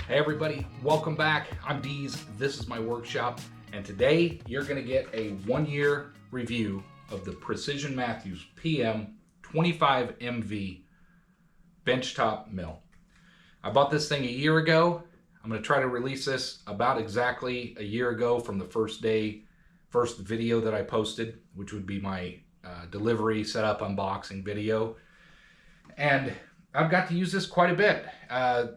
Hey everybody, welcome back. I'm Deez, this is my workshop, and today you're going to get a 1-year review of the Precision Matthews PM-25MV benchtop mill. I bought this thing a year ago. I'm going to try to release this about exactly a year ago from the first video that I posted, which would be my delivery setup unboxing video. And I've got to use this quite a bit.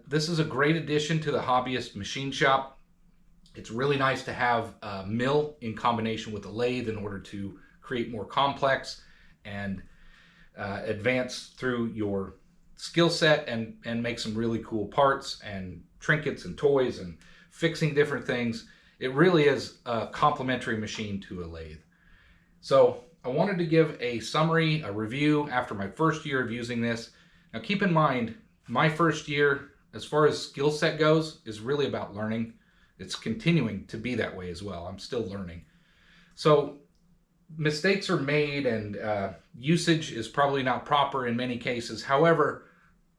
This is a great addition to the hobbyist machine shop. It's really nice to have a mill in combination with a lathe in order to create more complex and advance through your skill set and make some really cool parts and trinkets and toys and fixing different things. It really is a complementary machine to a lathe. So I wanted to give a summary, a review after my first year of using this. Now keep in mind, my first year, as far as skill set goes, is really about learning. It's continuing to be that way as well. I'm still learning. So mistakes are made and usage is probably not proper in many cases. However,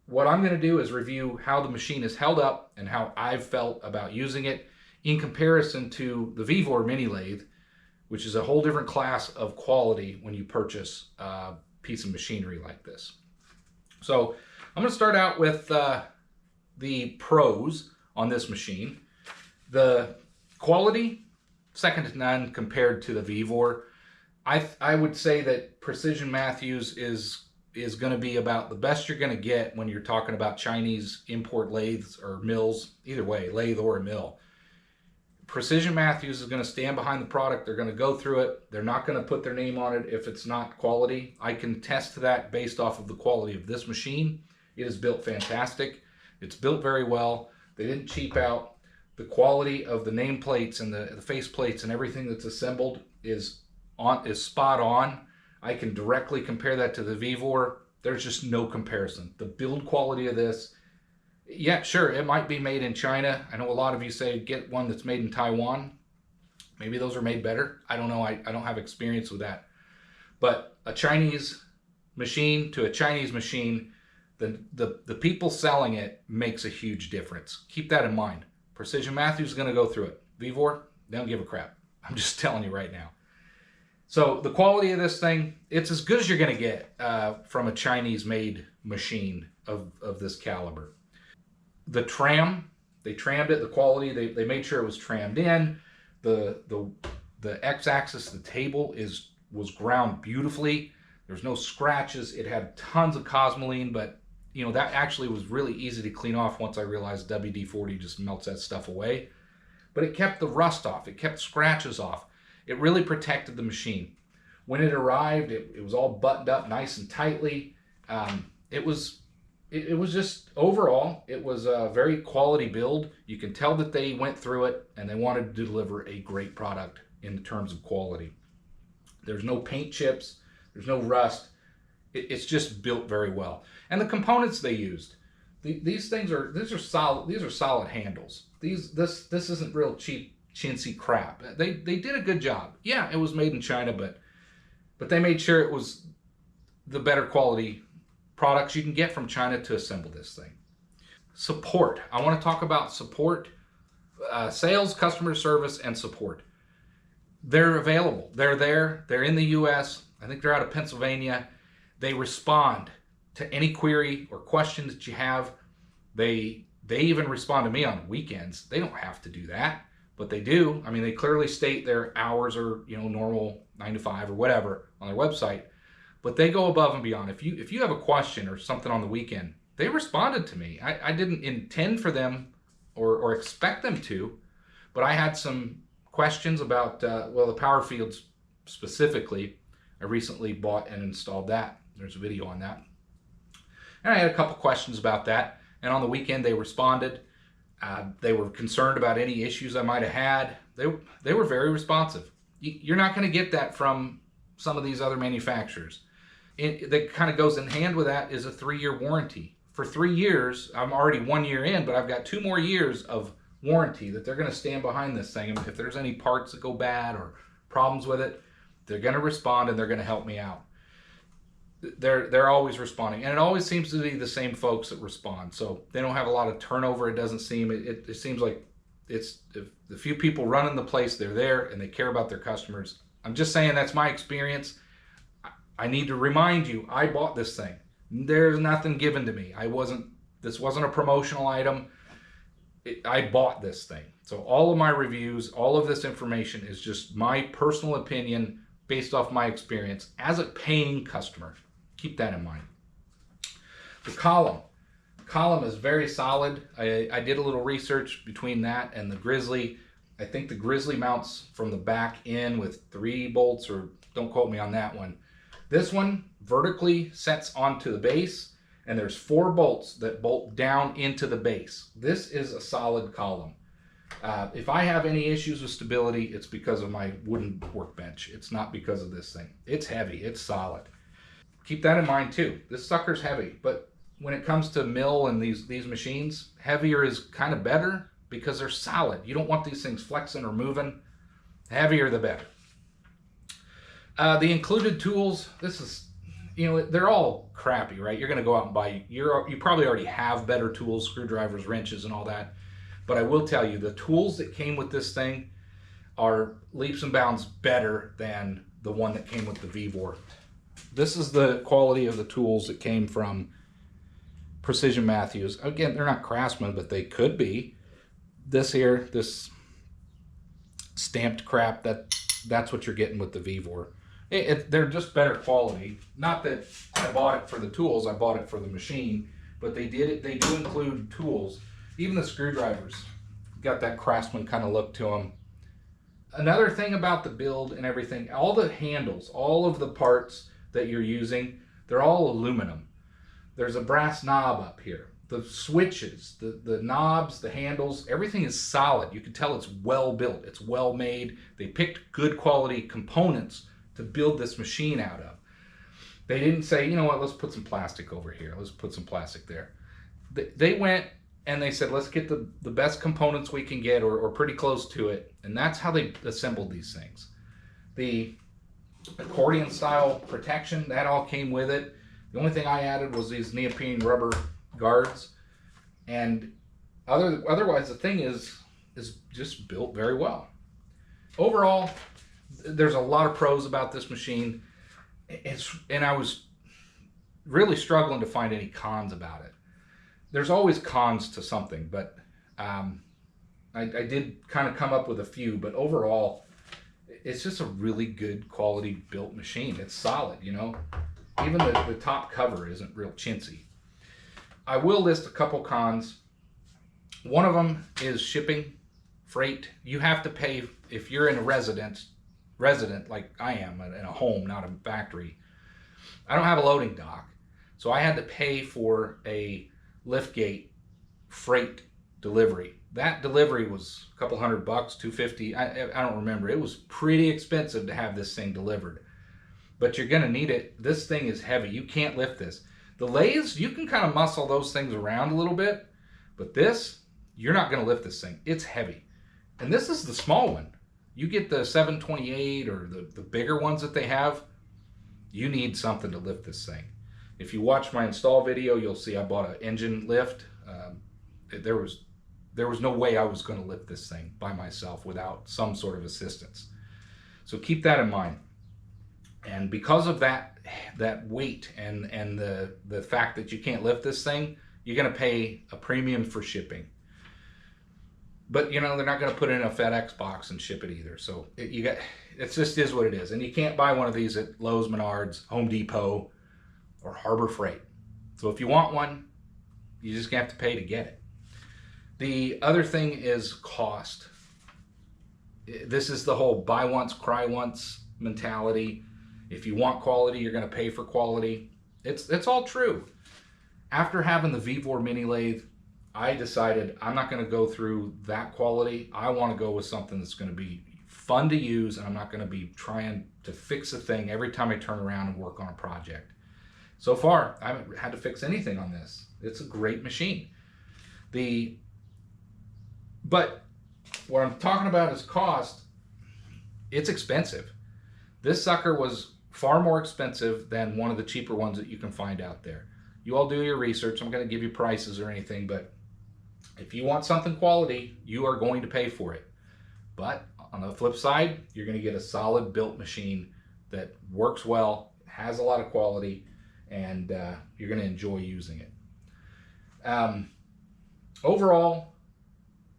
what I'm going to do is review how the machine is held up and how I've felt about using it in comparison to the Vevor mini lathe, which is a whole different class of quality when you purchase a piece of machinery like this. So I'm going to start out with the pros on this machine. The quality, second to none compared to the Vevor. I would say that Precision Matthews is going to be about the best you're going to get when you're talking about Chinese import lathes or mills, either way, lathe or a mill. Precision Matthews is going to stand behind the product. They're going to go through it. They're not going to put their name on it if it's not quality. I can attest to that based off of the quality of this machine. It is built fantastic. It's built very well. They didn't cheap out. The quality of the nameplates and the face plates and everything that's assembled is spot on. I can directly compare that to the Vevor. There's just no comparison. The build quality of this, yeah, sure, it might be made in China. I know a lot of you say get one that's made in Taiwan. Maybe those are made better. I don't know. I don't have experience with that. But a Chinese machine to a Chinese machine, the people selling it makes a huge difference. Keep that in mind. Precision Matthews is going to go through it. Vevor, they don't give a crap. I'm just telling you right now. So the quality of this thing, it's as good as you're going to get from a Chinese-made machine of this caliber. The tram, they trammed it, the quality, they made sure it was trammed in. The x-axis, the table was ground beautifully. There's no scratches. It had tons of cosmoline, but you know, that actually was really easy to clean off once I realized WD-40 just melts that stuff away. But it kept the rust off, it kept scratches off. It really protected the machine. When it arrived, it was all buttoned up nice and tightly. It was just, overall, it was a very quality build. You can tell that they went through it and they wanted to deliver a great product in terms of quality. There's no paint chips, there's no rust. It's just built very well. And the components they used, these are solid handles. This isn't real cheap chintzy crap. They did a good job. Yeah, it was made in China, but they made sure it was the better quality products you can get from China to assemble this thing. Support. I want to talk about support, sales, customer service, and support. They're available. They're there. They're in the U.S. I think they're out of Pennsylvania. They respond to any query or question that you have. They even respond to me on weekends. They don't have to do that, but they do. I mean, they clearly state their hours are, you know, normal 9 to 5 or whatever on their website. But they go above and beyond. If you have a question or something on the weekend, they responded to me. I didn't intend for them or expect them to, but I had some questions about, well, the power fields specifically. I recently bought and installed that. There's a video on that. And I had a couple questions about that. And on the weekend, they responded. They were concerned about any issues I might have had. They were very responsive. You're not going to get that from some of these other manufacturers. That kind of goes in hand with that is a 3-year warranty. For 3 years, I'm already 1 year in, but I've got 2 more years of warranty that they're going to stand behind this thing. And if there's any parts that go bad or problems with it, they're going to respond and they're going to help me out. they're always responding, and it always seems to be the same folks that respond. So they don't have a lot of turnover. It doesn't seem, it seems like it's the few people running the place, they're there and they care about their customers. I'm just saying that's my experience. I need to remind you, I bought this thing. There's nothing given to me. This wasn't a promotional item. I bought this thing. So all of my reviews, all of this information is just my personal opinion based off my experience as a paying customer. Keep that in mind. The column is very solid. I did a little research between that and the Grizzly. I think the Grizzly mounts from the back in with 3 bolts, or don't quote me on that one. This one vertically sets onto the base, and there's 4 bolts that bolt down into the base. This is a solid column. If I have any issues with stability, it's because of my wooden workbench. It's not because of this thing. It's heavy, it's solid. Keep that in mind too. This sucker's heavy, but when it comes to mill and these machines, heavier is kind of better because they're solid. You don't want these things flexing or moving. Heavier the better. The included tools, this is, they're all crappy, right? You're going to go out and buy, you probably already have better tools, screwdrivers, wrenches, and all that. But I will tell you, the tools that came with this thing are leaps and bounds better than the one that came with the Vevor. This is the quality of the tools that came from Precision Matthews. Again, they're not Craftsman, but they could be. This here, this stamped crap, that's what you're getting with the Vevor. They're just better quality. Not that I bought it for the tools, I bought it for the machine, but they do include tools. Even the screwdrivers got that Craftsman kind of look to them. Another thing about the build and everything, all the handles, all of the parts that you're using, they're all aluminum. There's a brass knob up here. The switches, the knobs, the handles, everything is solid. You can tell it's well built, it's well made. They picked good quality components to build this machine out of. They didn't say, you know what, let's put some plastic over here, let's put some plastic there. They went and they said, let's get the best components we can get, or pretty close to it. And that's how they assembled these things. The accordion style protection, that all came with it. The only thing I added was these neoprene rubber guards. And otherwise the thing is just built very well. Overall, there's a lot of pros about this machine. And I was really struggling to find any cons about it. There's always cons to something, but I did kind of come up with a few, but overall, it's just a really good quality built machine. It's solid, Even the top cover isn't real chintzy. I will list a couple cons. One of them is shipping, freight. You have to pay, if you're in a resident like I am, in a home, not a factory. I don't have a loading dock, so I had to pay for a liftgate freight delivery. That delivery was a couple $100, $250. I don't remember. It was pretty expensive to have this thing delivered, but you're gonna need it. This thing is heavy. You can't lift this. The lathes, you can kind of muscle those things around a little bit, but this, you're not gonna lift this thing. It's heavy. And this is the small one. You get the 728 or the bigger ones that they have, you need something to lift this thing. If you watch my install video, you'll see I bought an engine lift. There was no way I was going to lift this thing by myself without some sort of assistance. So keep that in mind. And because of that weight and the fact that you can't lift this thing, you're going to pay a premium for shipping. But they're not going to put it in a FedEx box and ship it either. So it just is what it is. And you can't buy one of these at Lowe's, Menards, Home Depot, or Harbor Freight. So if you want one, you just have to pay to get it. The other thing is cost. This is the whole buy once, cry once mentality. If you want quality, you're going to pay for quality. It's all true. After having the Vevor mini lathe, I decided I'm not going to go through that quality. I want to go with something that's going to be fun to use, and I'm not going to be trying to fix a thing every time I turn around and work on a project. So far, I haven't had to fix anything on this. It's a great machine. But what I'm talking about is cost. It's expensive. This sucker was far more expensive than one of the cheaper ones that you can find out there. You all do your research. I'm going to give you prices or anything, but if you want something quality, you are going to pay for it. But on the flip side, you're going to get a solid built machine that works well, has a lot of quality, and you're going to enjoy using it. Overall,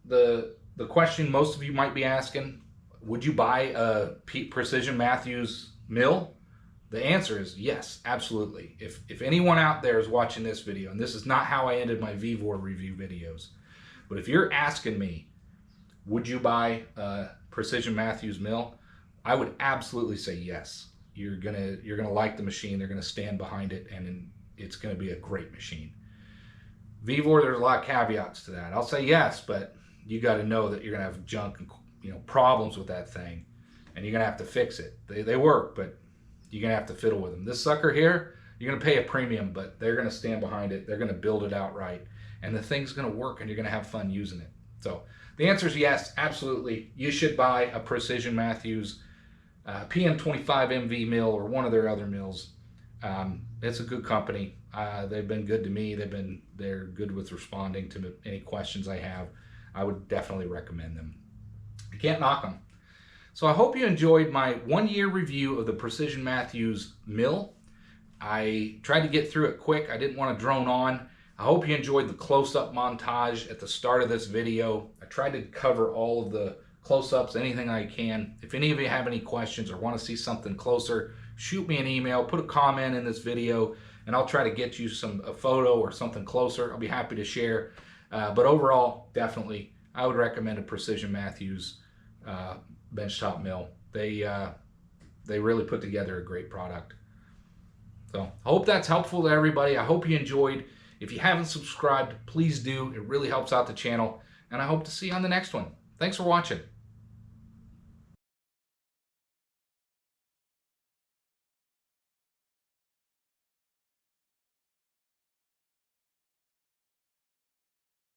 the question most of you might be asking, would you buy a Precision Matthews mill? The answer is yes, absolutely. If anyone out there is watching this video, and this is not how I ended my Vevor review videos, but if you're asking me, would you buy a Precision Matthews mill? I would absolutely say yes. You're gonna like the machine. They're gonna stand behind it, and it's gonna be a great machine. Vevor, there's a lot of caveats to that. I'll say yes, but you got to know that you're gonna have junk and problems with that thing, and you're gonna have to fix it. They work, but you're gonna have to fiddle with them. This sucker here, you're gonna pay a premium, but they're gonna stand behind it. They're gonna build it out right, and the thing's gonna work, and you're gonna have fun using it. So the answer is yes, absolutely. You should buy a Precision Matthews PM-25MV mill or one of their other mills. It's a good company. They've been good to me. They're good with responding to any questions I have. I would definitely recommend them. You can't knock them. So I hope you enjoyed my 1-year review of the Precision Matthews mill. I tried to get through it quick. I didn't want to drone on. I hope you enjoyed the close-up montage at the start of this video. I tried to cover all of the close-ups, anything I can. If any of you have any questions or want to see something closer, shoot me an email, put a comment in this video, and I'll try to get you a photo or something closer. I'll be happy to share. But overall, definitely, I would recommend a Precision Matthews benchtop mill. They really put together a great product. So I hope that's helpful to everybody. I hope you enjoyed. If you haven't subscribed, please do. It really helps out the channel. And I hope to see you on the next one. Thanks for watching.